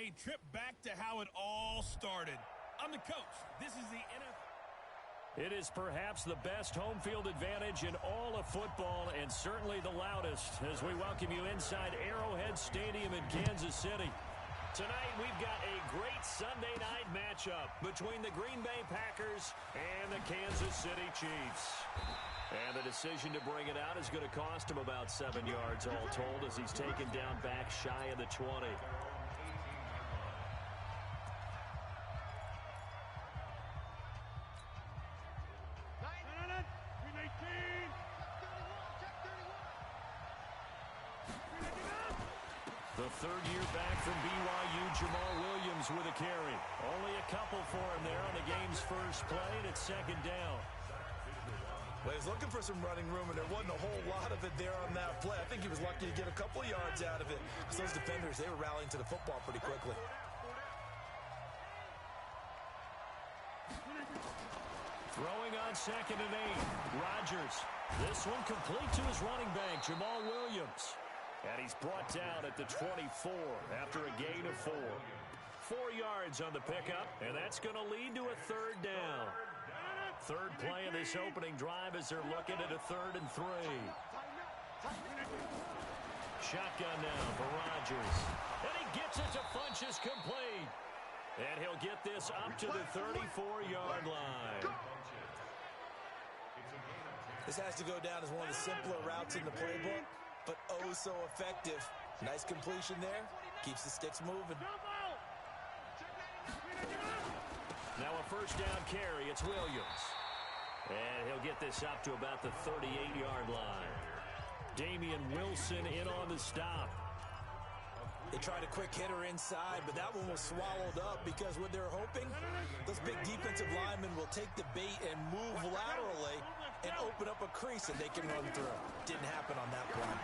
A trip back to how it all started. I'm the coach. This is the NFL. It is perhaps the best home field advantage in all of football and certainly the loudest as we welcome you inside Arrowhead Stadium in Kansas City. Tonight we've got a great Sunday night matchup between the Green Bay Packers and the Kansas City Chiefs. And the decision to bring it out is going to cost him about 7 yards all told as he's taken down back shy of the 20. The third year back from BYU, Jamal Williams with a carry. Only a couple for him there on the game's first play, and it's second down. Well, he was looking for some running room, and there wasn't a whole lot of it there on that play. I think he was lucky to get a couple of yards out of it. Because those defenders, they were rallying to the football pretty quickly. Throwing on 2nd and 8. Rodgers. This one complete to his running back, Jamal Williams. And he's brought down at the 24 after a gain of 4. 4 yards on the pickup, and that's going to lead to a third down. Third play of this opening drive as they're looking at a 3rd and 3. Shotgun now for Rodgers. And he gets it to Funchess complete. And he'll get this up to the 34-yard line. This has to go down as one of the simpler routes in the playbook, but oh so effective. Nice completion there. Keeps the sticks moving. Now a first down carry. It's Williams. And he'll get this up to about the 38-yard line. Damian Wilson in on the stop. They tried a quick hitter inside, but that one was swallowed up because what they're hoping, those big defensive linemen will take the bait and move laterally and open up a crease that they can run through. Didn't happen on that play.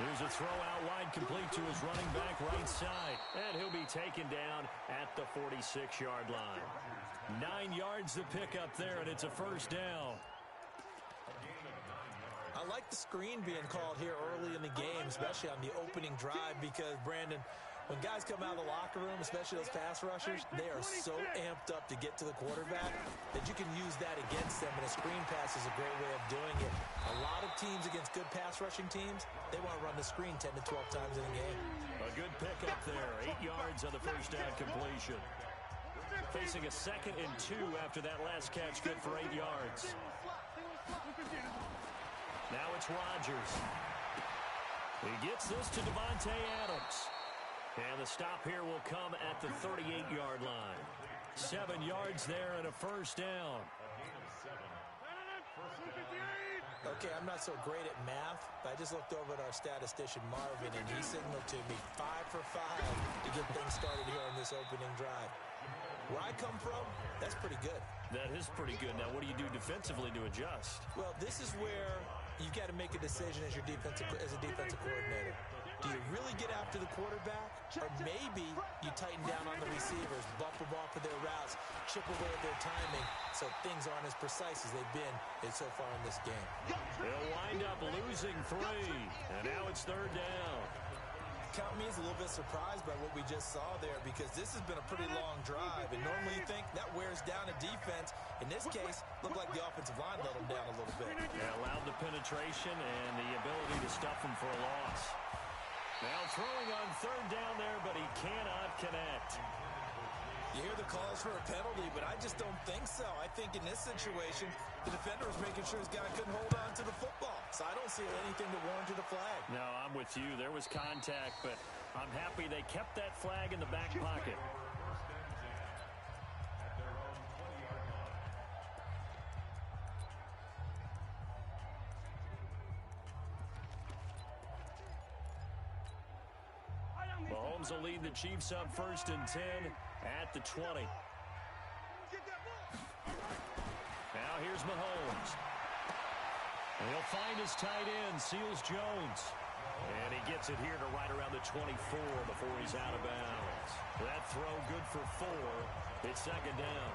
Here's a throw out wide complete to his running back right side. And he'll be taken down at the 46-yard line. 9 yards to pick up there, and it's a first down. I like the screen being called here early in the game, especially on the opening drive, because, Brandon, when guys come out of the locker room, especially those pass rushers, they are so amped up to get to the quarterback that you can use that against them, and a screen pass is a great way of doing it. A lot of teams against good pass rushing teams, they want to run the screen 10 to 12 times in a game. A good pickup there, 8 yards on the first down completion. Facing a 2nd and 2 after that last catch, good for 8 yards. Now it's Rodgers. He gets this to Devontae Adams. And the stop here will come at the 38-yard line. 7 yards there and a first down. Okay, I'm not so great at math, but I just looked over at our statistician, Marvin, and he signaled to me 5 for 5 to get things started here on this opening drive. Where I come from, that's pretty good. That is pretty good. Now, what do you do defensively to adjust? Well, this is where you got to make a decision as a defensive coordinator. Do you really get after the quarterback, or maybe you tighten down on the receivers, bump them off of their routes, chip away at their timing, so things aren't as precise as they've been so far in this game. They'll wind up losing 3, and now it's third down. Count me as a little bit surprised by what we just saw there, because this has been a pretty long drive, and normally you think that wears down a defense. In this case, looked like the offensive line let them down a little bit. Yeah, allowed the penetration and the ability to stuff them for a loss. Now throwing on third down there, but he cannot connect. You hear the calls for a penalty, but I just don't think so. I think in this situation, the defender was making sure his guy couldn't hold on to the football. So I don't see anything that warranted a flag. No, I'm with you. There was contact, but I'm happy they kept that flag in the back pocket. Mahomes will lead the Chiefs up 1st and 10 at the 20. Now here's Mahomes. And he'll find his tight end, Seals Jones. And he gets it here to right around the 24 before he's out of bounds. That throw good for 4. It's second down.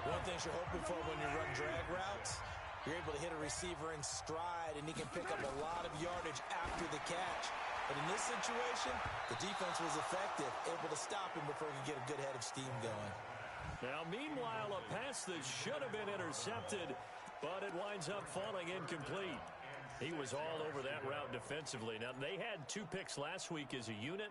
One of the things you're hoping for when you run drag routes, you're able to hit a receiver in stride, and he can pick up a lot of yardage after the catch. But in this situation, the defense was effective, able to stop him before he could get a good head of steam going. Now, meanwhile, a pass that should have been intercepted, but it winds up falling incomplete. He was all over that route defensively. Now, they had 2 picks last week as a unit.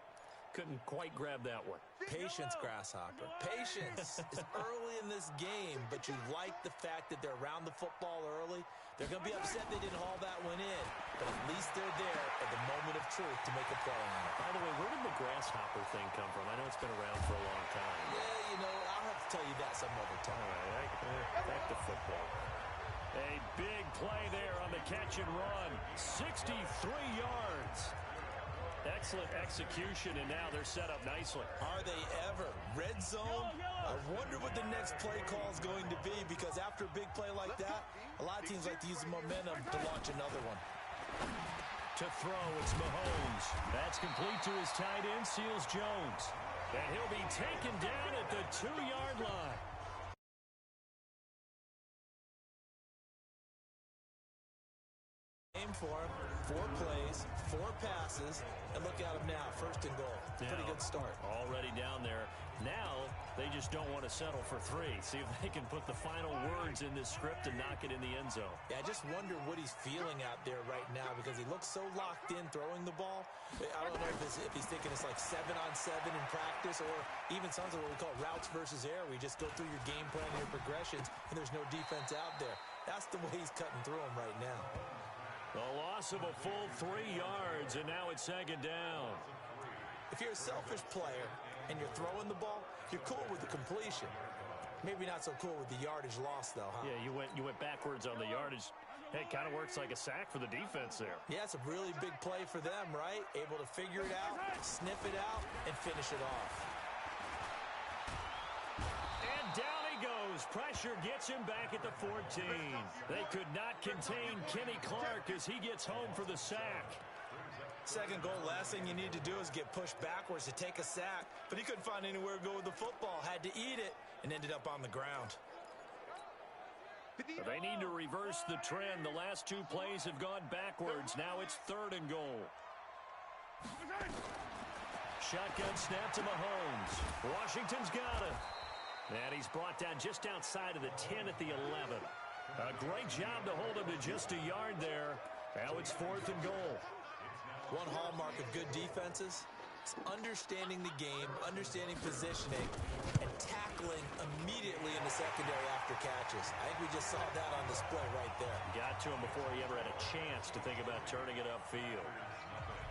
Couldn't quite grab that one. Patience, Grasshopper. Patience is early in this game, but you like the fact that they're around the football early. They're going to be upset they didn't haul that one in, but at least they're there at the moment of truth to make a play on it. By the way, where did the grasshopper thing come from? I know it's been around for a long time. Yeah, you know, I'll have to tell you that some other time. All right, back to football. A big play there on the catch and run. 63 yards. Excellent execution, and now they're set up nicely. Are they ever? Red zone? I wonder what the next play call is going to be, because after a big play like that, a lot of teams like to use the momentum to launch another one. To throw, it's Mahomes. That's complete to his tight end, Seals Jones. And he'll be taken down at the 2-yard line. Aim for him, 4 plays, 4 passes, and look at him now, 1st and goal. Pretty good start. Already down there. Now, they just don't want to settle for 3. See if they can put the final words in this script and knock it in the end zone. Yeah, I just wonder what he's feeling out there right now, because he looks so locked in throwing the ball. I don't know if he's thinking it's like 7-on-7 in practice, or even something what we call routes versus air, where you just go through your game plan and your progressions, and there's no defense out there. That's the way he's cutting through them right now. A loss of a full 3 yards, and now it's 2nd down. If you're a selfish player and you're throwing the ball, you're cool with the completion. Maybe not so cool with the yardage loss, though, huh? Yeah, you went backwards on the yardage. Hey, it kind of works like a sack for the defense there. Yeah, it's a really big play for them, right? Able to figure it out, sniff it out, and finish it off. Down he goes. Pressure gets him back at the 14. They could not contain Kenny Clark as he gets home for the sack. 2nd goal, last thing you need to do is get pushed backwards to take a sack. But he couldn't find anywhere to go with the football. Had to eat it and ended up on the ground. They need to reverse the trend. The last 2 plays have gone backwards. Now it's 3rd and goal. Shotgun snap to Mahomes. Washington's got it. And he's brought down just outside of the 10 at the 11. A great job to hold him to just a yard there. Now it's 4th and goal. One hallmark of good defenses is understanding the game, understanding positioning, and tackling immediately in the secondary after catches. I think we just saw that on display right there. Got to him before he ever had a chance to think about turning it upfield.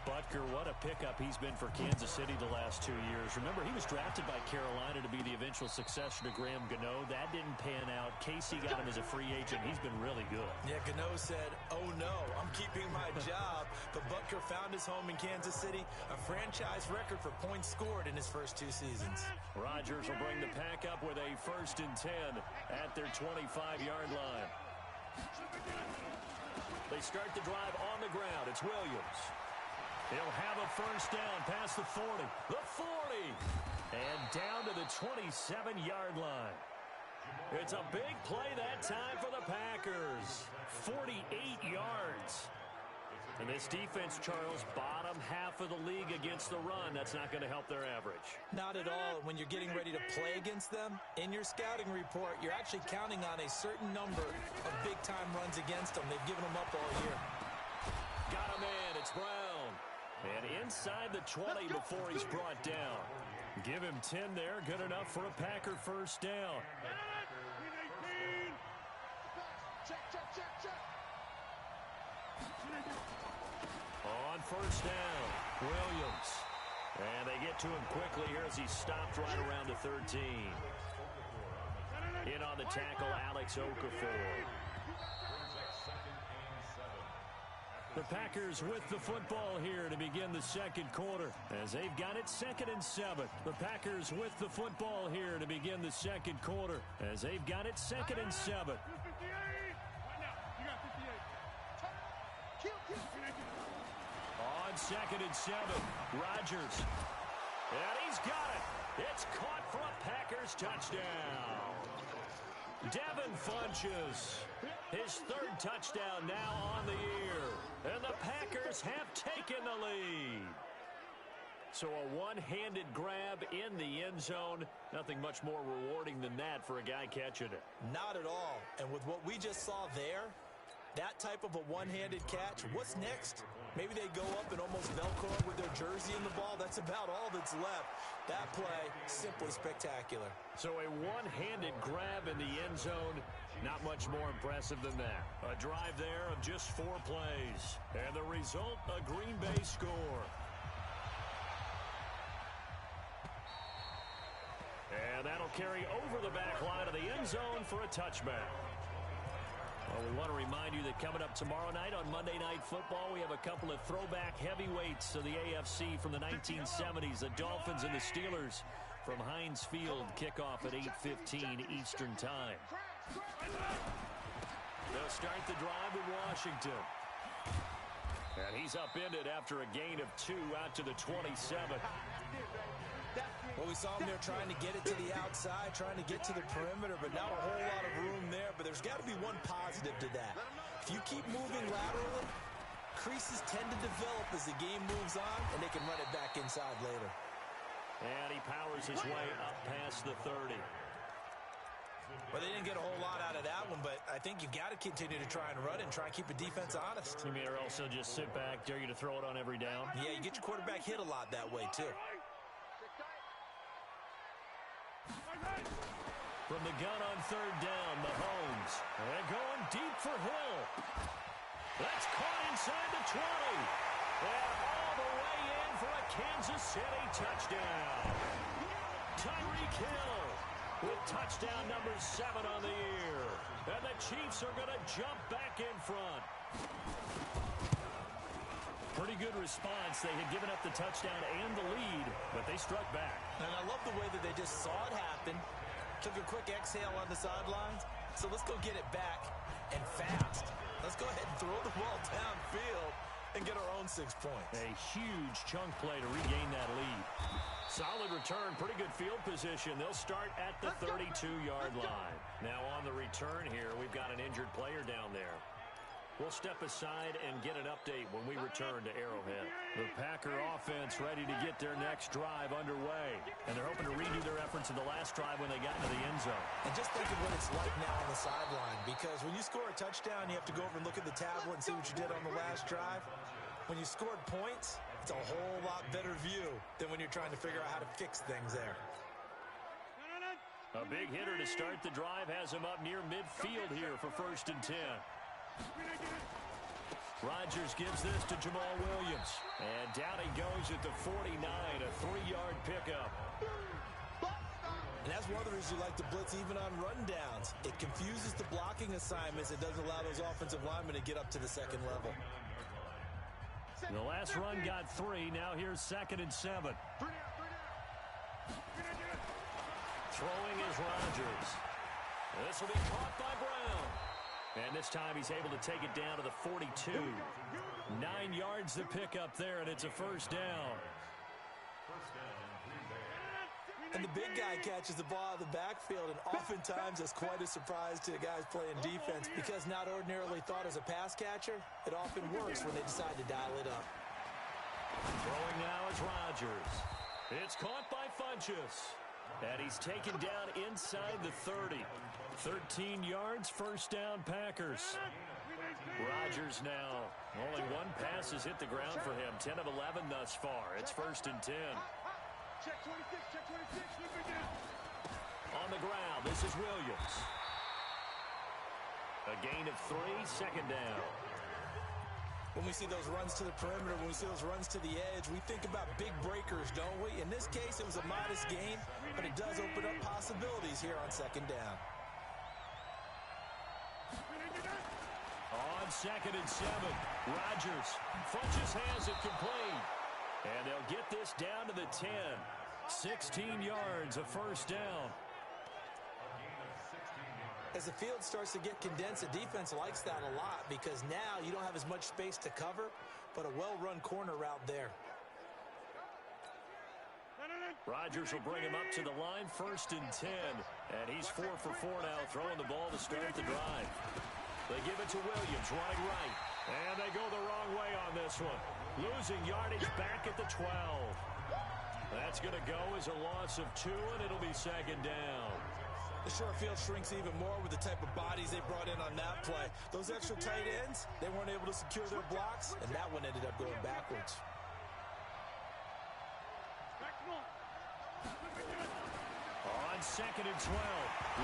Butker, what a pickup he's been for Kansas City the last 2 years. Remember, he was drafted by Carolina to be the eventual successor to Graham Gano. That didn't pan out. Casey got him as a free agent. He's been really good. Yeah, Gano said, oh no, I'm keeping my job. But Butker found his home in Kansas City, a franchise record for points scored in his first 2 seasons. Rodgers will bring the pack up with a 1st and 10 at their 25-yard line. They start the drive on the ground. It's Williams. He'll have a 1st down past the 40. The 40. And down to the 27-yard line. It's a big play that time for the Packers. 48 yards. And this defense, Charles, bottom half of the league against the run. That's not going to help their average. Not at all. When you're getting ready to play against them, in your scouting report, you're actually counting on a certain number of big-time runs against them. They've given them up all year. Got him in. It's Brown. And inside the 20 before he's brought down. Give him 10 there. Good enough for a Packer 1st down. On 1st down, Williams. And they get to him quickly here as he's stopped right around the 13. In on the tackle, Alex Okafor. The Packers with the football here to begin the 2nd quarter as they've got it 2nd and 7. The Packers with the football here to begin the 2nd quarter as they've got it 2nd and 7. On 2nd and 7, Rodgers. And he's got it. It's caught for a Packers touchdown. Devin Funchess His third touchdown now on the year. And the Packers have taken the lead. So a one-handed grab in the end zone. Nothing much more rewarding than that for a guy catching it. Not at all. And with what we just saw there, that type of a one-handed catch, what's next? Maybe they go up and almost Velcro with their jersey in the ball. That's about all that's left. That play, simply spectacular. So a one-handed grab in the end zone, not much more impressive than that. A drive there of just 4 plays. And the result, a Green Bay score. And that'll carry over the back line of the end zone for a touchback. Well, we want to remind you that coming up tomorrow night on Monday Night Football, we have a couple of throwback heavyweights of the AFC from the 1970s, the Dolphins and the Steelers from Heinz Field, kickoff at 8:15 Eastern Time. They'll start the drive with Washington. And he's upended after a gain of 2 out to the 27. Well, we saw him there trying to get it to the outside, trying to get to the perimeter, but not a whole lot of room there. But there's got to be one positive to that. If you keep moving laterally, creases tend to develop as the game moves on, and they can run it back inside later. And he powers his way up past the 30. Well, they didn't get a whole lot out of that one, but I think you've got to continue to try and run and try and keep the defense honest. You mean, or also just sit back, dare you to throw it on every down? Yeah, you get your quarterback hit a lot that way, too. From the gun on 3rd down, Mahomes. And going deep for Hill. That's caught inside the 20. And all the way in for a Kansas City touchdown. Tyreek Hill with touchdown number 7 on the year. And the Chiefs are going to jump back in front. Pretty good response. They had given up the touchdown and the lead, but they struck back. And I love the way that they just saw it happen, took a quick exhale on the sidelines. So let's go get it back and fast. Let's go ahead and throw the ball downfield and get our own 6 points. A huge chunk play to regain that lead. Solid return, pretty good field position. They'll start at the 32-yard line. Now on the return here, we've got an injured player down there. We'll step aside and get an update when we return to Arrowhead. The Packer offense ready to get their next drive underway. And they're hoping to redo their efforts in the last drive when they got into the end zone. And just think of what it's like now on the sideline, because when you score a touchdown, you have to go over and look at the tablet and see what you did on the last drive. When you scored points, it's a whole lot better view than when you're trying to figure out how to fix things there. A big hitter to start the drive has him up near midfield here for 1st and 10. Rodgers gives this to Jamal Williams. And down he goes at the 49, a 3-yard pickup. And that's one of the reasons you like to blitz even on rundowns. It confuses the blocking assignments. It doesn't allow those offensive linemen to get up to the 2nd level. The last run got 3. Now here's 2nd and 7. Throwing is Rodgers. This will be caught by Brown. And this time he's able to take it down to the 42. 9 yards to pick up there, and it's a 1st down. And the big guy catches the ball out of the backfield, and oftentimes that's quite a surprise to the guys playing defense, because not ordinarily thought as a pass catcher, it often works when they decide to dial it up. Throwing now is Rodgers. It's caught by Funchess. And he's taken down inside the 30. 13 yards, 1st down Packers. Rodgers now. Only 1 pass has hit the ground for him. 10 of 11 thus far. It's 1st and 10. On the ground, this is Williams. A gain of 3, 2nd down. When we see those runs to the perimeter, when we see those runs to the edge, we think about big breakers, don't we? In this case, it was a modest gain, but it does open up possibilities here on 2nd down. On 2nd and 7, Rodgers. Funchess has it complete. And they'll get this down to the 10. 16 yards, a 1st down. As the field starts to get condensed, the defense likes that a lot, because now you don't have as much space to cover, but a well-run corner route there. Rodgers will bring him up to the line, 1st and 10. And he's 4 for 4 now, throwing the ball to start the drive. They give it to Williams, running right. And they go the wrong way on this one. Losing yardage back at the 12. That's going to go as a loss of 2, and it'll be second down. The short field shrinks even more with the type of bodies they brought in on that play. Those extra tight ends, they weren't able to secure their blocks, and that one ended up going backwards. On second and 12,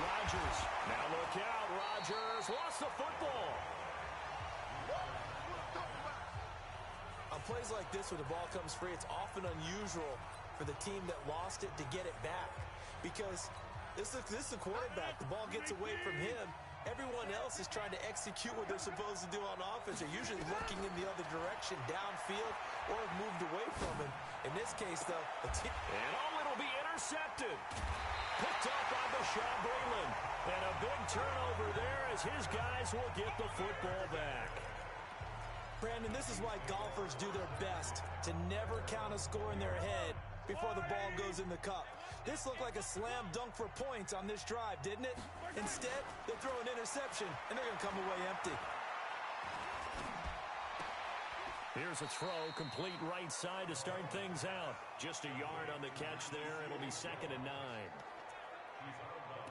Rodgers. Now look out, Rodgers lost the football. On plays like this where the ball comes free, it's often unusual for the team that lost it to get it back. Because this is a quarterback. The ball gets away from him. Everyone else is trying to execute what they're supposed to do on offense. They're usually looking in the other direction, downfield, or have moved away from him. In this case, though, it'll be intercepted. Picked up by Bashaud Breeland. And a big turnover there as his guys will get the football back. Brandon, this is why golfers do their best to never count a score in their head before the ball goes in the cup. This looked like a slam dunk for points on this drive, didn't it? Instead, they throw an interception, and they're going to come away empty. Here's a throw, complete right side to start things out. Just a yard on the catch there. It'll be second and 9.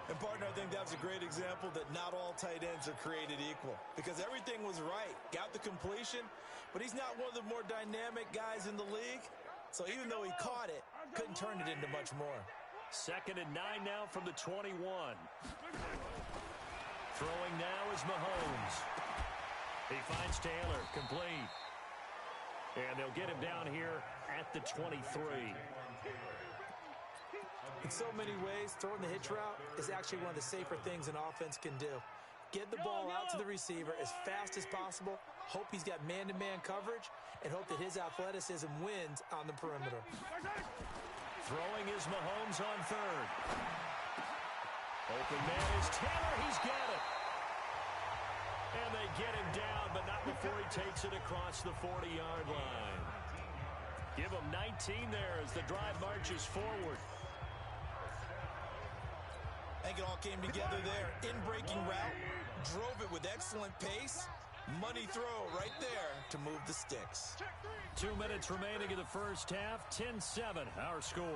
And, partner, I think that was a great example that not all tight ends are created equal. Because everything was right. Got the completion, but he's not one of the more dynamic guys in the league. So even though he caught it, couldn't turn it into much more. Second and 9 now from the 21. Throwing now is Mahomes. He finds Taylor, complete. And they'll get him down here at the 23. In so many ways, throwing the hitch route is actually one of the safer things an offense can do. Get the ball out to the receiver as fast as possible, hope he's got man-to-man coverage, and hope that his athleticism wins on the perimeter. Throwing is Mahomes on third. Open man is Taylor. He's got it. And they get him down, but not before he takes it across the 40-yard line. Give him 19 there as the drive marches forward. I think it all came together there. In-breaking route, drove it with excellent pace. Money throw right there to move the sticks. 2 minutes remaining in the first half. 10-7, our score.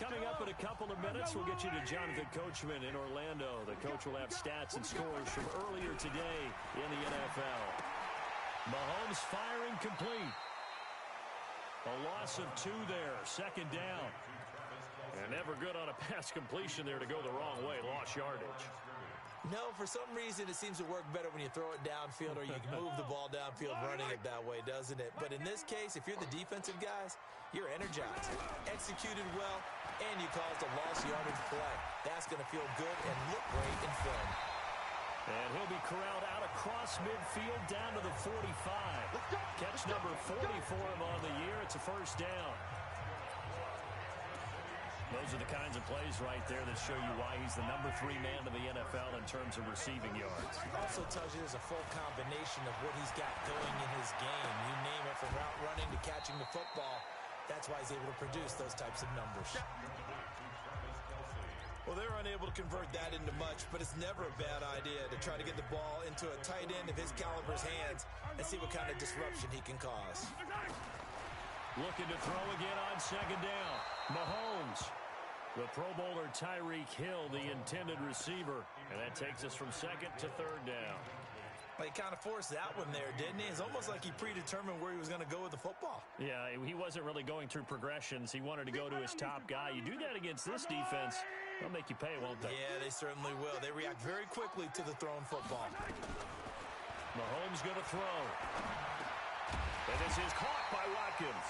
Coming up in a couple of minutes, we'll get you to Jonathan Coachman in Orlando. The coach will have stats and scores from earlier today in the NFL. Mahomes firing complete. A loss of 2 there, second down. And never good on a pass completion there to go the wrong way, lost yardage. No, for some reason it seems to work better when you throw it downfield or you can move the ball downfield running it that way, doesn't it? But in this case, if you're the defensive guys, you're energized, executed well, and you caused a lost yardage play. That's going to feel good and look great in film. And he'll be corralled out across midfield down to the 45. Catch number 40 for him on the year. It's a first down. Those are the kinds of plays right there that show you why he's the number 3 man in the NFL in terms of receiving yards. Also tells you there's a full combination of what he's got going in his game. You name it, from route running to catching the football. That's why he's able to produce those types of numbers. Well, they're unable to convert that into much, but it's never a bad idea to try to get the ball into a tight end of his caliber's hands and see what kind of disruption he can cause. Looking to throw again on second down. Mahomes. The Pro Bowler Tyreek Hill, the intended receiver. And that takes us from second to third down. Well, he kind of forced that one there, didn't he? It's almost like he predetermined where he was going to go with the football. Yeah, he wasn't really going through progressions. He wanted to go to his top guy. You do that against this defense, they'll make you pay, won't they? Yeah, they certainly will. They react very quickly to the thrown football. Mahomes going to throw. And this is caught by Watkins.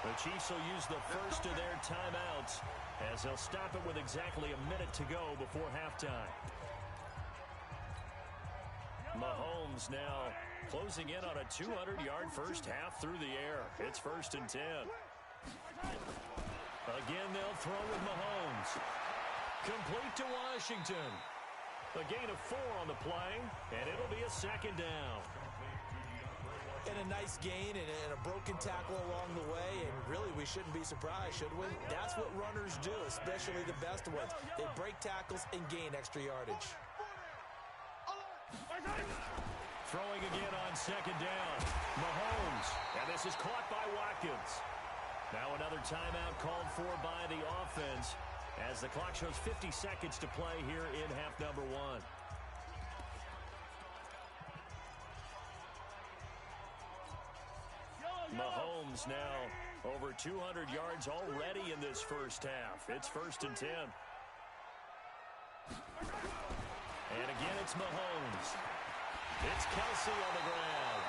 The Chiefs will use the first of their timeouts as they'll stop it with exactly a minute to go before halftime. Mahomes now closing in on a 200-yard first half through the air. It's 1st and 10. Again, they'll throw with Mahomes. Complete to Washington. A gain of 4 on the play, and it'll be a second down. And a nice gain and a a broken tackle along the way, and really we shouldn't be surprised, should we? That's what runners do, especially the best ones. They break tackles and gain extra yardage. Throwing again on second down. Mahomes. And this is caught by Watkins. Now another timeout called for by the offense as the clock shows 50 seconds to play here in half number 1. Mahomes now over 200 yards already in this first half. It's 1st and 10. And again, it's Mahomes. It's Kelsey on the ground.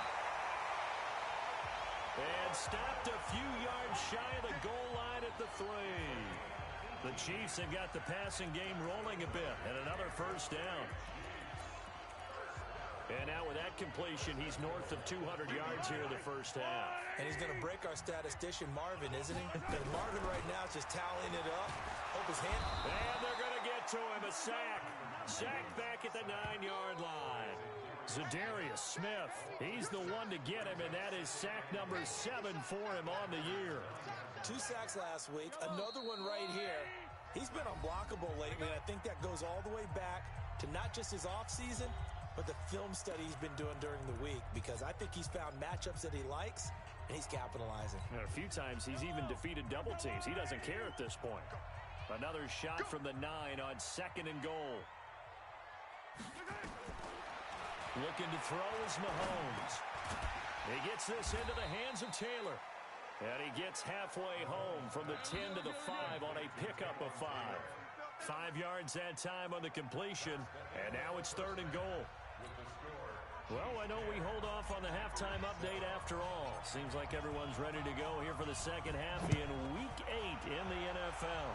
And stopped a few yards shy of the goal line at the 3. The Chiefs have got the passing game rolling a bit, and another first down. And now with that completion, he's north of 200 yards here in the first half. And he's going to break our statistician, Marvin, isn't he? And Marvin right now is just tallying it up. Hope his hand. And they're going to get to him. A sack. Sack back at the 9-yard line. Zadarius Smith, he's the one to get him, and that is sack number 7 for him on the year. 2 sacks last week. Another one right here. He's been unblockable lately, and I think that goes all the way back to not just his offseason, but the film study he's been doing during the week, because I think he's found matchups that he likes, and he's capitalizing. And a few times he's even defeated double teams. He doesn't care at this point. Another shot from the 9 on 2nd and goal. Looking to throw is Mahomes. He gets this into the hands of Taylor. And he gets halfway home from the 10 to the 5 on a pickup of 5. 5 yards that time on the completion, and now it's 3rd and goal. Well, I know we hold off on the halftime update after all. Seems like everyone's ready to go here for the second half in Week 8 in the NFL.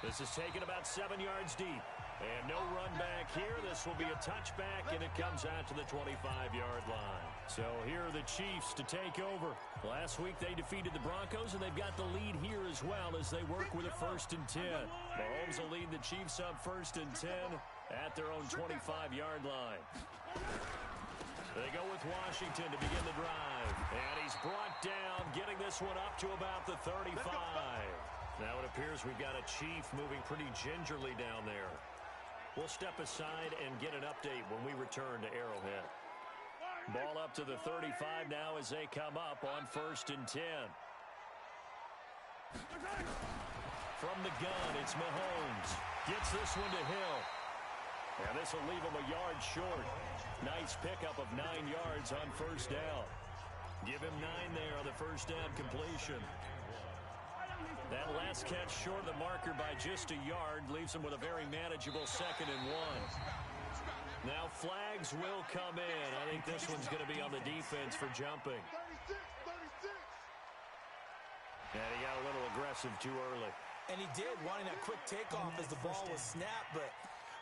This is taken about 7 yards deep. And no run back here. This will be a touchback, and it comes out to the 25-yard line. So here are the Chiefs to take over. Last week they defeated the Broncos, and they've got the lead here as well as they work with a 1st and 10. Mahomes will lead the Chiefs up 1st and 10 at their own 25-yard line. They go with Washington to begin the drive. And he's brought down, getting this one up to about the 35. Now it appears we've got a Chief moving pretty gingerly down there. We'll step aside and get an update when we return to Arrowhead. Ball up to the 35 now as they come up on 1st and 10. From the gun, it's Mahomes. Gets this one to Hill. And this will leave him a yard short. Nice pickup of 9 yards on 1st down. Give him 9 there on the 1st down completion. That last catch short of the marker by just a yard leaves him with a very manageable 2nd and 1. Now flags will come in. I think this one's going to be on the defense for jumping. And he got a little aggressive too early. And he did, wanting that quick takeoff as the ball was snapped, but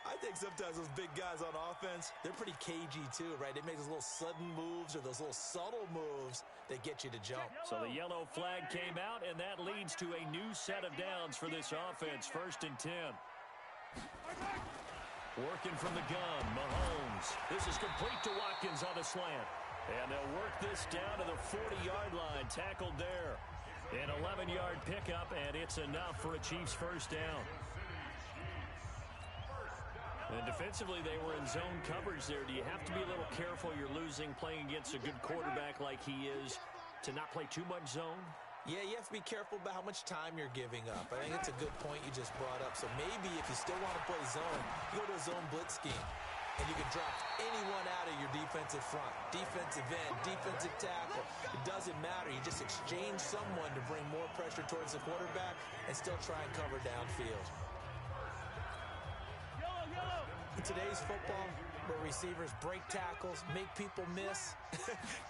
I think sometimes those big guys on offense, they're pretty cagey too, right? They make those little sudden moves or those little subtle moves that get you to jump. So the yellow flag came out, and that leads to a new set of downs for this offense. 1st and 10. Working from the gun, Mahomes. This is complete to Watkins on the slant. And they'll work this down to the 40-yard line. Tackled there. An 11-yard pickup, and it's enough for a Chiefs 1st down. And defensively, they were in zone coverage there. Do you have to be a little careful? You're losing, playing against a good quarterback like he is, to not play too much zone? Yeah, you have to be careful about how much time you're giving up. I think it's a good point you just brought up. So maybe if you still want to play zone, you go to a zone blitz scheme, and you can drop anyone out of your defensive front. Defensive end, defensive tackle. It doesn't matter. You just exchange someone to bring more pressure towards the quarterback and still try and cover downfield. In today's football, where receivers break tackles, make people miss,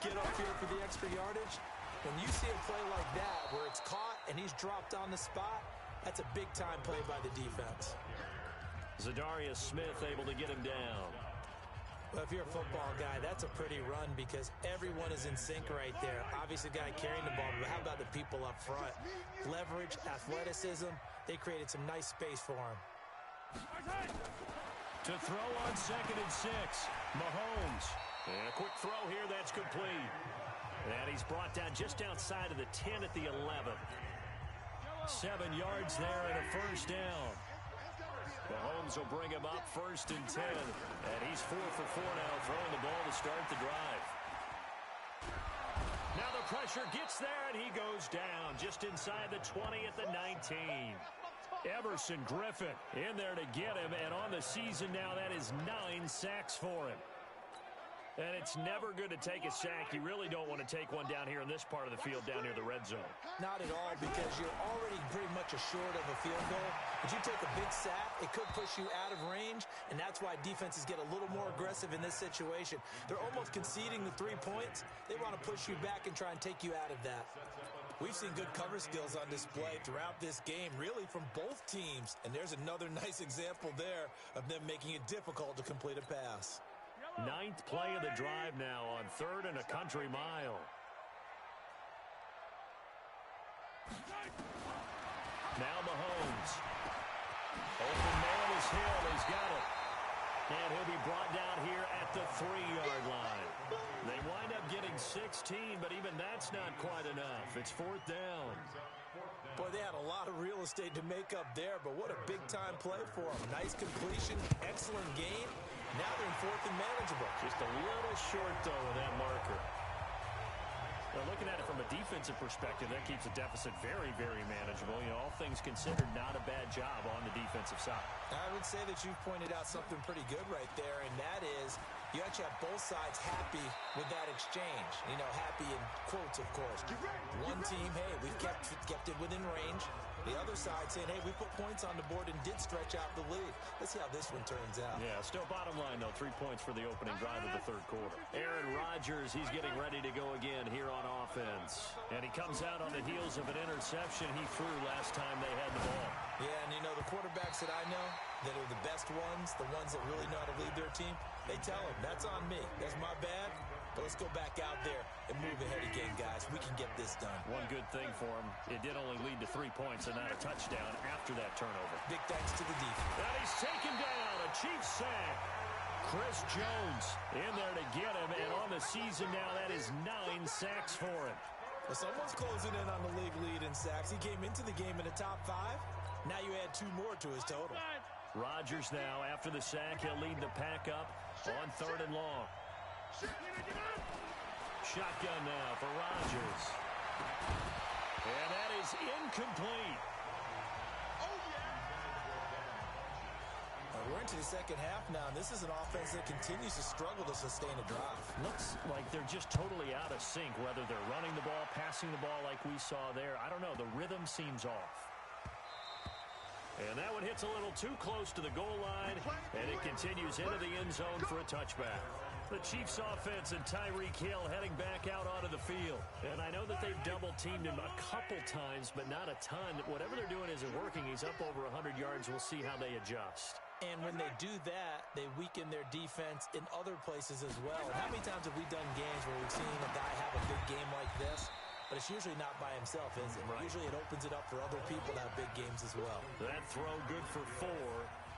get up here for the extra yardage, when you see a play like that where it's caught and he's dropped on the spot, that's a big-time play by the defense. Zadarius Smith able to get him down. Well, if you're a football guy, that's a pretty run because everyone is in sync right there. Obviously, the guy carrying the ball, but how about the people up front? Leverage, athleticism, they created some nice space for him. To throw on 2nd and 6, Mahomes. And a quick throw here, that's complete. And he's brought down just outside of the 10 at the 11. 7 yards there and a first down. Mahomes will bring him up 1st and 10. And he's 4 for 4 now, throwing the ball to start the drive. Now the pressure gets there, and he goes down just inside the 20 at the 19. Everson Griffin in there to get him, and on the season now, that is 9 sacks for him. And it's never good to take a sack. You really don't want to take one down here in this part of the field, down near the red zone. Not at all, because you're already pretty much assured of a field goal. But you take a big sack, it could push you out of range, and that's why defenses get a little more aggressive in this situation. They're almost conceding the 3 points. They want to push you back and try and take you out of that. We've seen good cover skills on display throughout this game, really from both teams. And there's another nice example there of them making it difficult to complete a pass. 9th play of the drive now on 3rd and a country mile. Now Mahomes. Open man is Hill. He's got it. And he'll be brought down here at the 3-yard line. They wind up getting 16, but even that's not quite enough. It's 4th down. Boy, they had a lot of real estate to make up there, but what a big-time play for them. Nice completion, excellent game. Now they're in 4th and manageable. Just a little short, though, of that marker. Well, looking at it from a defensive perspective, that keeps the deficit very, very manageable. You know, all things considered, not a bad job on the defensive side. I would say that you've pointed out something pretty good right there, and that is you actually have both sides happy with that exchange. You know, happy in quotes, of course. One team, hey, we've kept it within range. The other side saying, hey, we put points on the board and did stretch out the lead. Let's see how this one turns out. Yeah, still bottom line, though, 3 points for the opening drive of the 3rd quarter. Aaron Rodgers, he's getting ready to go again here on offense. And he comes out on the heels of an interception he threw last time they had the ball. Yeah, and you know, the quarterbacks that I know that are the best ones, the ones that really know how to lead their team, they tell them, that's on me. That's my bad. But let's go back out there and move ahead again, guys. We can get this done. One good thing for him, it did only lead to 3 points and not a touchdown after that turnover. Big thanks to the defense. And he's taken down, a Chiefs sack. Chris Jones in there to get him, and on the season now, that is 9 sacks for him. Well, someone's closing in on the league lead in sacks. He came into the game in the top 5. Now you add 2 more to his total. Rodgers now, after the sack, he'll lead the pack up on 3rd and long. Shotgun now for Rodgers. And that is incomplete. We're into the second half now, and this is an offense that continues to struggle to sustain a drive. Looks like they're just totally out of sync, whether they're running the ball, passing the ball like we saw there. I don't know. The rhythm seems off. And that one hits a little too close to the goal line, and it continues into the end zone for a touchback. The Chiefs offense and Tyreek Hill heading back out onto the field. And I know that they've double-teamed him a couple times, but not a ton. Whatever they're doing isn't working. He's up over 100 yards. We'll see how they adjust. And when they do that, they weaken their defense in other places as well. And how many times have we done games where we've seen a guy have a big game like this? But it's usually not by himself, is it? Right. Usually it opens it up for other people to have big games as well. That throw good for 4.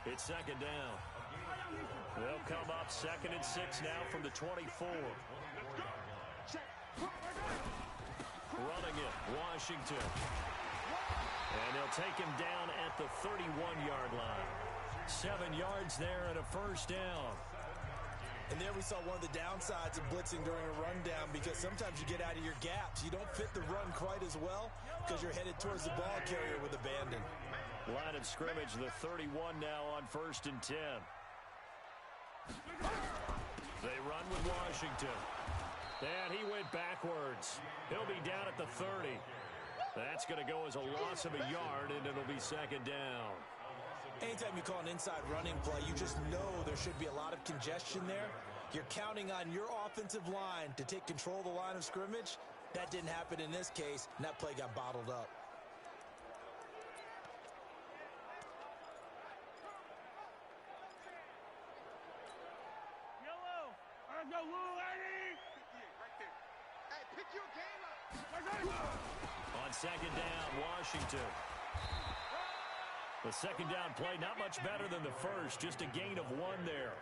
It's 2nd down. They'll come up 2nd and 6 now from the 24. Running it, Washington. And they'll take him down at the 31-yard line. 7 yards there and a first down. And there we saw one of the downsides of blitzing during a rundown, because sometimes you get out of your gaps. You don't fit the run quite as well because you're headed towards the ball carrier with abandon. Line of scrimmage, the 31 now on 1st and 10. They run with Washington. And he went backwards. He'll be down at the 30. That's going to go as a loss of a yard, and it'll be 2nd down. Anytime you call an inside running play, you just know there should be a lot of congestion there. You're counting on your offensive line to take control of the line of scrimmage. That didn't happen in this case, and that play got bottled up. On 2nd down, Washington. The 2nd down play, not much better than the first, just a gain of 1 there.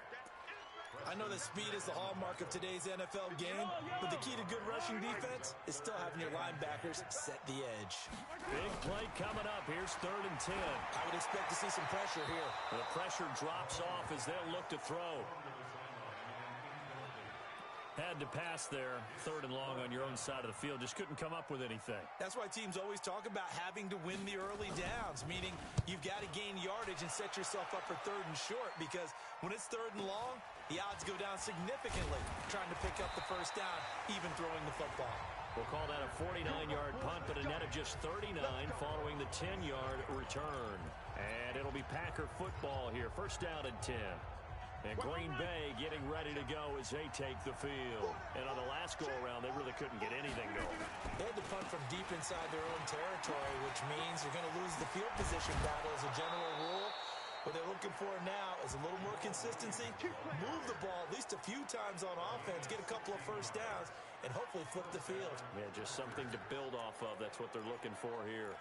I know that speed is the hallmark of today's NFL game, but the key to good rushing defense is still having your linebackers set the edge. Big play coming up. Here's 3rd and 10. I would expect to see some pressure here. The pressure drops off as they'll look to throw. Had to pass there, 3rd and long on your own side of the field. Just couldn't come up with anything. That's why teams always talk about having to win the early downs, meaning you've got to gain yardage and set yourself up for 3rd and short, because when it's 3rd and long, the odds go down significantly trying to pick up the first down, even throwing the football. We'll call that a 49-yard punt, but a net of just 39 following the 10-yard return. And it'll be Packer football here. 1st down and 10. And Greenbay getting ready to go as they take the field. And on the last go-around, they really couldn't get anything going. They had to punt from deep inside their own territory, which means you're going to lose the field position battle as a general rule. What they're looking for now is a little more consistency, move the ball at least a few times on offense, get a couple of first downs, and hopefully flip the field. Yeah, just something to build off of. That's what they're looking for here.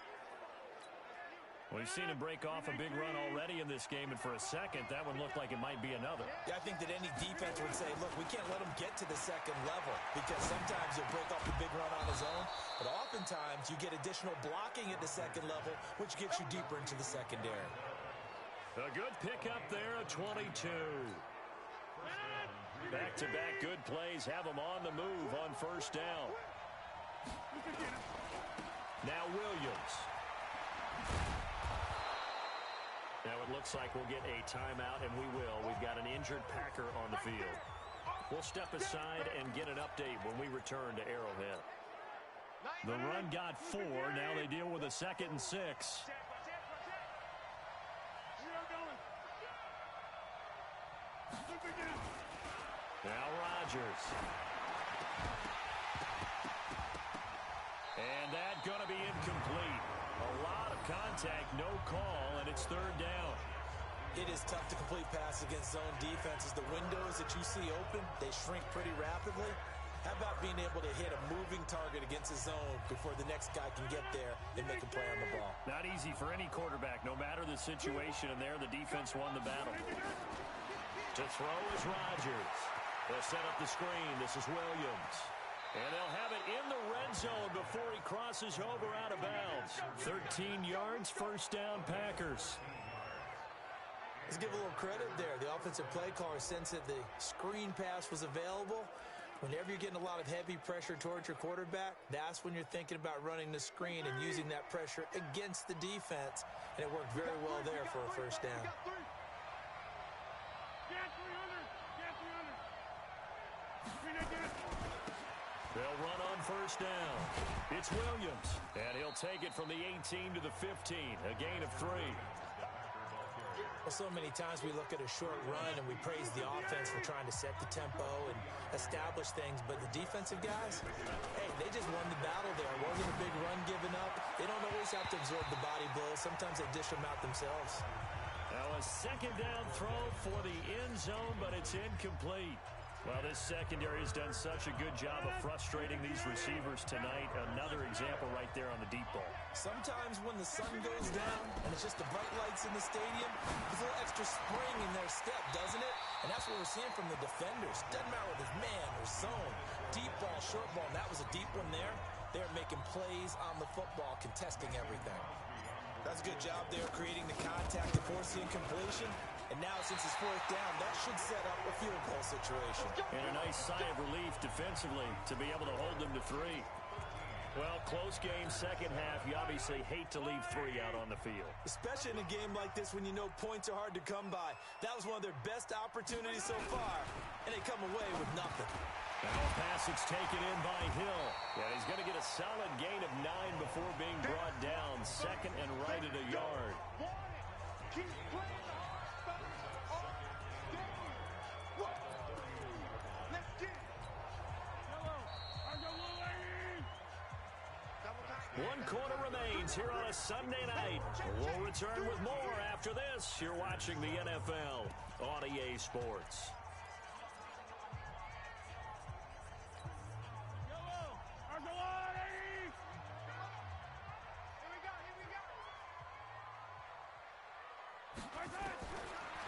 We've seen him break off a big run already in this game, and for a second, that one looked like it might be another. Yeah, I think that any defense would say, look, we can't let him get to the second level, because sometimes he'll break off the big run on his own, but oftentimes you get additional blocking at the second level, which gets you deeper into the secondary. A good pickup there, a 22. Back-to-back good plays have him on the move on 1st down. Now Williams. Now it looks like we'll get a timeout, and we will. We've got an injured Packer on the field. We'll step aside and get an update when we return to Arrowhead. The run got 4. Now they deal with a 2nd and 6. Now Rodgers. And that's going to be incomplete. A lot of contact, no call, and it's 3rd down. It is tough to complete pass against zone defenses. The windows that you see open, they shrink pretty rapidly. How about being able to hit a moving target against a zone before the next guy can get there and make a play on the ball? Not easy for any quarterback, no matter the situation, and there the defense won the battle. To throw is Rodgers. They'll set up the screen. This is Williams. And they'll have it in the red zone before he crosses over out of bounds. 13 yards, 1st down, Packers. Let's give a little credit there. The offensive play caller sensed that the screen pass was available. Whenever you're getting a lot of heavy pressure towards your quarterback, that's when you're thinking about running the screen and using that pressure against the defense. And it worked very well there for a 1st down. They'll run on 1st down. It's Williams, and he'll take it from the 18 to the 15, a gain of 3. Well, so many times we look at a short run and we praise the offense for trying to set the tempo and establish things, but the defensive guys, hey, they just won the battle there. It wasn't a big run given up. They don't always have to absorb the body blows. Sometimes they dish them out themselves. Now a 2nd down throw for the end zone, but it's incomplete. Well, this secondary has done such a good job of frustrating these receivers tonight. Another example right there on the deep ball. Sometimes when the sun goes down and it's just the bright lights in the stadium, there's a little extra spring in their step, doesn't it? And that's what we're seeing from the defenders. Doesn't matter whether it's man or zone. Deep ball, short ball, and that was a deep one there. They're making plays on the football, contesting everything. That's a good job there, creating the contact to force the incompletion. And now, since it's 4th down, that should set up a field goal situation. And a nice sigh of relief defensively to be able to hold them to 3. Well, close game, 2nd half. You obviously hate to leave 3 out on the field. Especially in a game like this when you know points are hard to come by. That was one of their best opportunities so far, and they come away with nothing. Now pass, it's taken in by Hill. And he's going to get a solid gain of 9 before being brought down. 2nd and right at a yard. One quarter remains here on a Sunday night. We'll return with more after this. You're watching the NFL on EA Sports.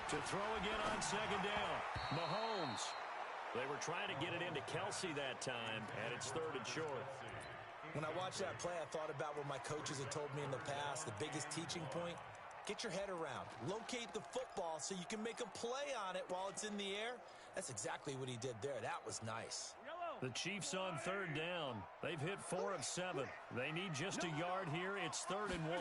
To To throw again on second down. Mahomes. They were trying to get it into Kelsey that time, and it's third and short. When I watched that play, I thought about what my coaches had told me in the past. The biggest teaching point, get your head around. Locate the football so you can make a play on it while it's in the air. That's exactly what he did there. That was nice. The Chiefs on third down. They've hit 4 of 7. They need just a yard here. It's 3rd and 1.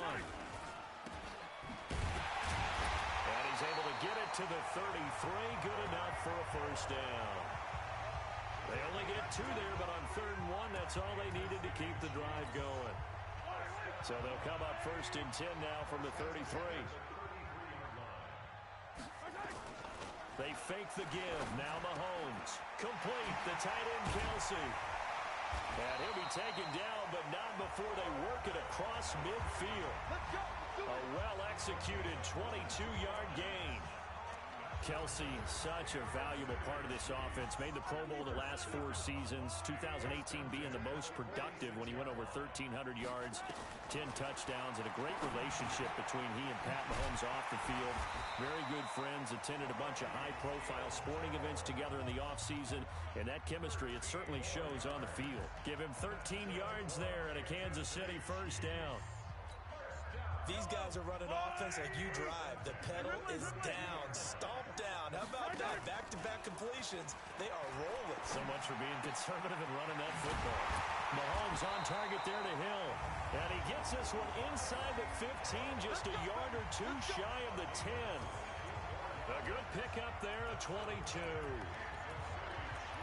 And he's able to get it to the 33. Good enough for a first down. They only get 2 there, but on 3rd and 1, that's all they needed to keep the drive going. So they'll come up 1st and 10 now from the 33. They fake the give. Now Mahomes. Complete. The tight end, Kelsey. And he'll be taken down, but not before they work it across midfield. A well-executed 22-yard gain. Kelsey, such a valuable part of this offense. Made the Pro Bowl the last 4 seasons. 2018 being the most productive when he went over 1,300 yards, 10 touchdowns, and a great relationship between he and Pat Mahomes off the field. Very good friends, attended a bunch of high-profile sporting events together in the offseason, and that chemistry, it certainly shows on the field. Give him 13 yards there and a Kansas City first down. These guys are running offense like you drive. The pedal is down, stomped down. How about that? Back-to-back completions. They are rolling. So much for being conservative and running that football. Mahomes on target there to Hill. And he gets this one inside the 15, just a yard or 2 shy of the 10. A good pickup there, a 22.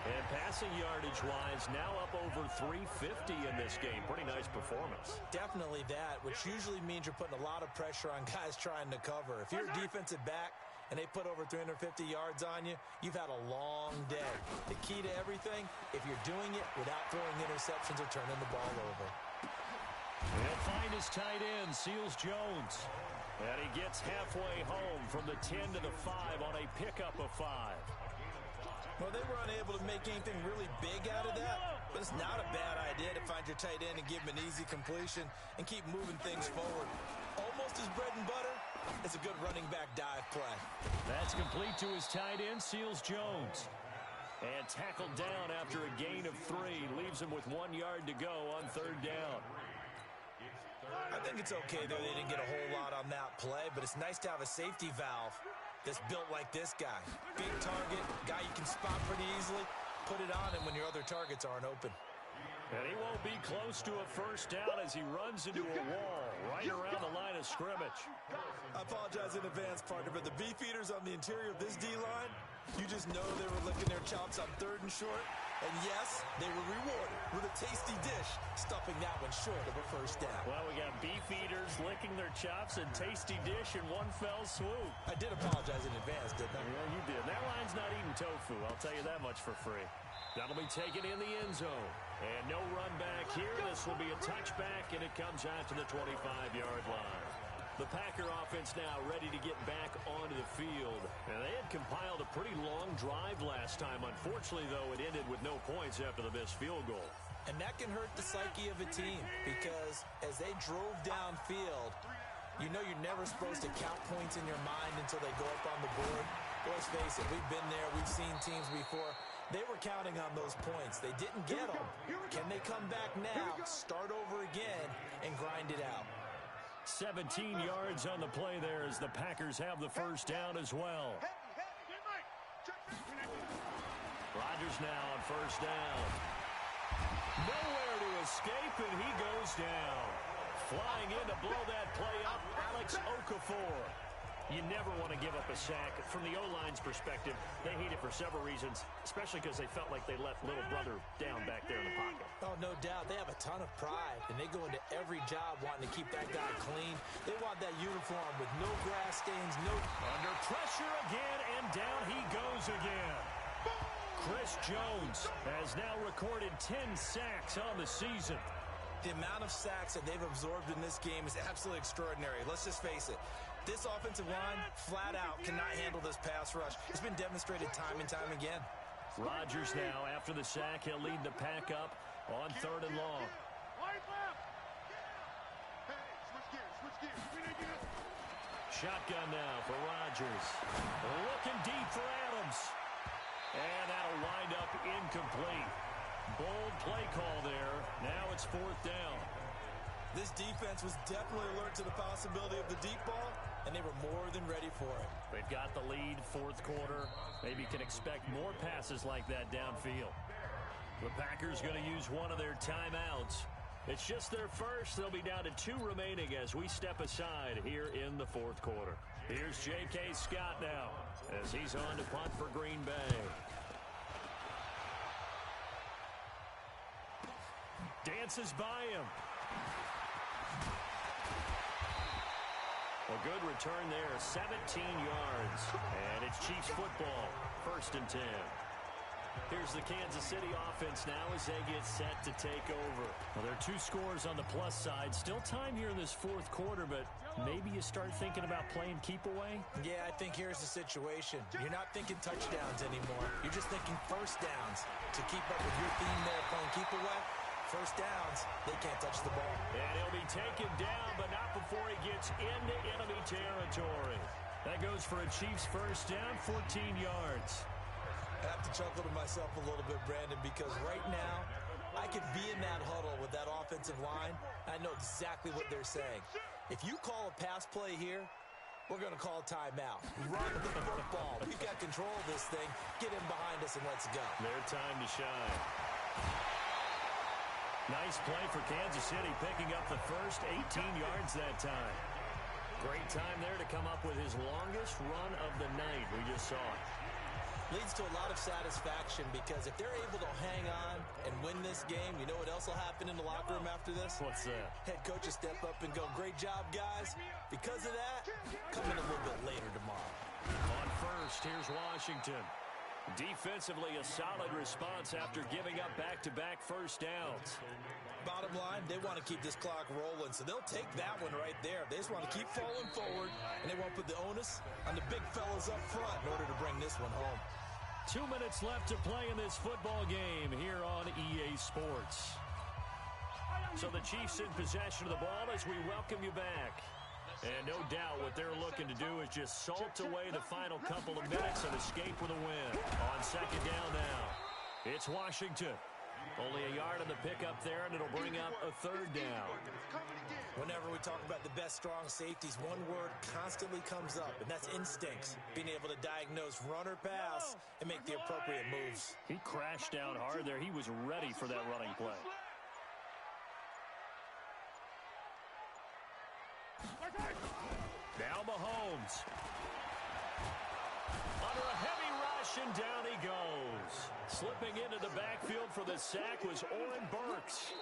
And passing yardage-wise, now up over 350 in this game. Pretty nice performance. Definitely that, which usually means you're putting a lot of pressure on guys trying to cover. If you're a defensive back and they put over 350 yards on you, you've had a long day. The key to everything, if you're doing it without throwing interceptions or turning the ball over. He'll find his tight end, Seals Jones. And he gets halfway home from the 10 to the 5 on a pickup of 5. Well, they were unable to make anything really big out of that, but it's not a bad idea to find your tight end and give him an easy completion and keep moving things forward. Almost his bread and butter is a good running back dive play. That's complete to his tight end, Seals Jones. And tackled down after a gain of 3. Leaves him with 1 yard to go on 3rd down. I think it's okay, though. They didn't get a whole lot on that play, but it's nice to have a safety valve that's built like this guy. Big target, guy you can spot pretty easily. Put it on him when your other targets aren't open. And he won't be close to a first down as he runs into a wall right around the line of scrimmage. I apologize in advance, partner, but the beefeaters on the interior of this D-line, you just know they were licking their chops on 3rd and short. And yes, they were rewarded with a tasty dish, stuffing that one short of a first down. Well, we got beef eaters licking their chops and tasty dish in one fell swoop. I did apologize in advance, didn't I? Yeah, you did. That line's not eating tofu, I'll tell you that much for free. That'll be taken in the end zone. And no run back here. This will be a touchback, and it comes out to the 25-yard line. The Packer offense now ready to get back onto the field. And they had compiled a pretty long drive last time. Unfortunately, though, it ended with no points after the missed field goal. And that can hurt the psyche of a team because as they drove downfield, you know you're never supposed to count points in your mind until they go up on the board. But let's face it, we've been there. We've seen teams before. They were counting on those points. They didn't get them. Can they come back now, start over again, and grind it out? 17 yards on the play there as the Packers have the first down as well. Rodgers now on first down. Nowhere to escape, and he goes down. Flying in to blow that play up, Alex Okafor. You never want to give up a sack. From the O-line's perspective, they hate it for several reasons, especially because they felt like they left little brother down back there in the pocket. Oh, no doubt. They have a ton of pride, and they go into every job wanting to keep that guy clean. They want that uniform with no grass stains, no... Under pressure again, and down he goes again. Chris Jones has now recorded 10 sacks on the season. The amount of sacks that they've absorbed in this game is absolutely extraordinary. Let's just face it. This offensive line, flat out, cannot handle this pass rush. It's been demonstrated time and time again. Rodgers now, after the sack, he'll lead the pack up on 3rd and long. Shotgun now for Rodgers. Looking deep for Adams. And that'll wind up incomplete. Bold play call there. Now it's 4th down. This defense was definitely alert to the possibility of the deep ball, and they were more than ready for it. They've got the lead, 4th quarter. Maybe you can expect more passes like that downfield. The Packers going to use one of their timeouts. It's just their first. They'll be down to 2 remaining as we step aside here in the 4th quarter. Here's J.K. Scott now as he's on to punt for Green Bay. Dances by him. A good return there, 17 yards. And it's Chiefs football, 1st and 10. Here's the Kansas City offense now as they get set to take over. Well, there are 2 scores on the plus side. Still time here in this 4th quarter, but maybe you start thinking about playing keep away? Yeah, I think here's the situation. You're not thinking touchdowns anymore. You're just thinking first downs. To keep up with your theme there, playing keep away, first downs, they can't touch the ball. And he'll be taken down, but not before he gets into enemy territory. That goes for a Chiefs first down, 14 yards. I have to chuckle to myself a little bit, Brandon, because right now, I could be in that huddle with that offensive line. I know exactly what they're saying. If you call a pass play here, we're going to call a timeout. Run the football. We've got control of this thing. Get in behind us and let's go. Their time to shine. Nice play for Kansas City, picking up the first 18 yards that time. Great time there to come up with his longest run of the night. We just saw it. Leads to a lot of satisfaction because if they're able to hang on and win this game, you know what else will happen in the locker room after this? What's that? Head coach will step up and go, great job, guys. Because of that, come in a little bit later tomorrow. On first, here's Washington. Defensively, a solid response after giving up back-to-back first downs. Bottom line, they want to keep this clock rolling, so they'll take that one right there. They just want to keep falling forward, and they won't put the onus on the big fellas up front in order to bring this one home. 2 minutes left to play in this football game here on EA Sports. So the Chiefs in possession of the ball as we welcome you back. And no doubt what they're looking to do is just salt away the final couple of minutes and escape with a win. On 2nd down now, it's Washington. Only a yard on the pickup there, and it'll bring up a 3rd down. Whenever we talk about the best strong safeties, one word constantly comes up, and that's instincts. Being able to diagnose run or pass and make the appropriate moves. He crashed down hard there. He was ready for that running play. Now Mahomes. Under a heavy rush, and down he goes. Slipping into the backfield for the sack was Oren Burks.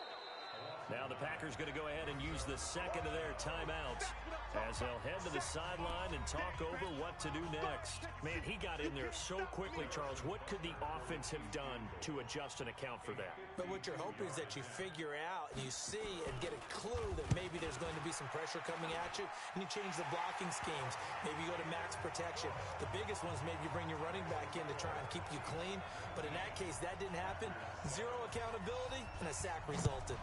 Now the Packers going to go ahead and use the second of their timeouts as they'll head to the sideline and talk over what to do next. Man, he got in there so quickly, Charles. What could the offense have done to adjust and account for that? But what you're hoping is that you figure out and you see and get a clue that maybe there's going to be some pressure coming at you, and you change the blocking schemes. Maybe you go to max protection. The biggest one is maybe you bring your running back in to try and keep you clean. But in that case, that didn't happen. Zero accountability, and a sack resulted.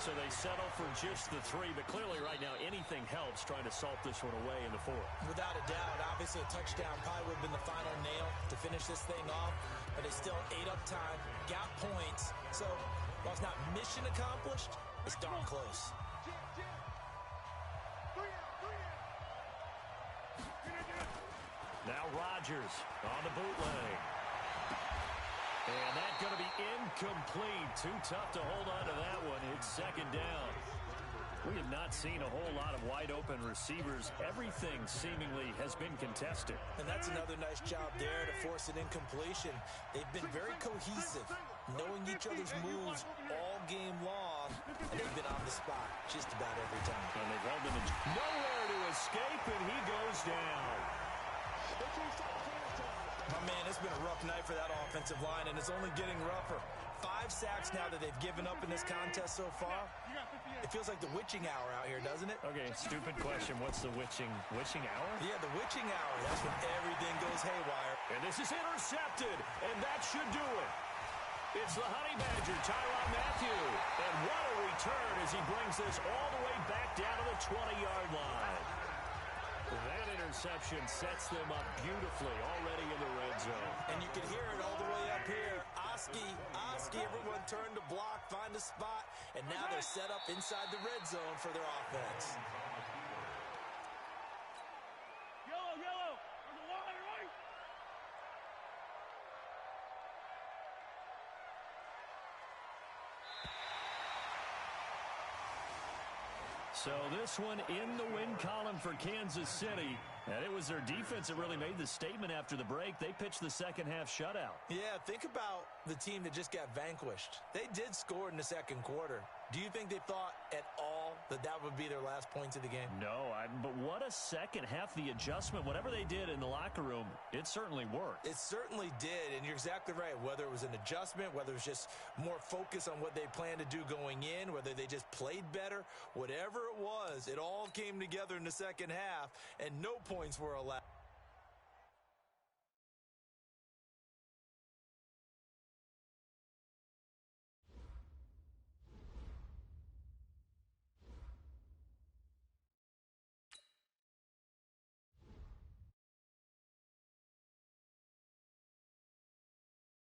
So they settle for just the 3, but clearly right now anything helps trying to salt this one away in the 4th. Without a doubt, obviously a touchdown probably would have been the final nail to finish this thing off, but they still ate up time, got points. So while it's not mission accomplished, it's darn close. Now Rodgers on the bootleg. And that's going to be incomplete. Too tough to hold on to that one. It's 2nd down. We have not seen a whole lot of wide-open receivers. Everything seemingly has been contested. And that's another nice job there to force an incompletion. They've been very cohesive, knowing each other's moves all game long, and they've been on the spot just about every time. And they've held him in nowhere to escape, and he goes down. My man, it's been a rough night for that offensive line, and it's only getting rougher. 5 sacks now that they've given up in this contest so far. It feels like the witching hour out here, doesn't it? Okay, stupid question. What's the witching hour? Yeah, the witching hour. That's when everything goes haywire. And this is intercepted, and that should do it. It's the Honey Badger, Tyrann Mathieu. And what a return as he brings this all the way back down to the 20-yard line. That interception sets them up beautifully already in the red zone. And you can hear it all the way up here. Oski, everyone turned to block, find a spot, and now they're set up inside the red zone for their offense. Yellow, on the line, right? So this one in the win column for Kansas City. And it was their defense that really made the statement after the break. They pitched the second half shutout. Yeah, think about the team that just got vanquished. They did score in the second quarter. Do you think they thought at all that that would be their last points of the game? No, but what a second half. The adjustment, whatever they did in the locker room, it certainly worked. It certainly did, and you're exactly right. Whether it was an adjustment, whether it was just more focus on what they planned to do going in, whether they just played better, whatever it was, it all came together in the second half, and no points were allowed.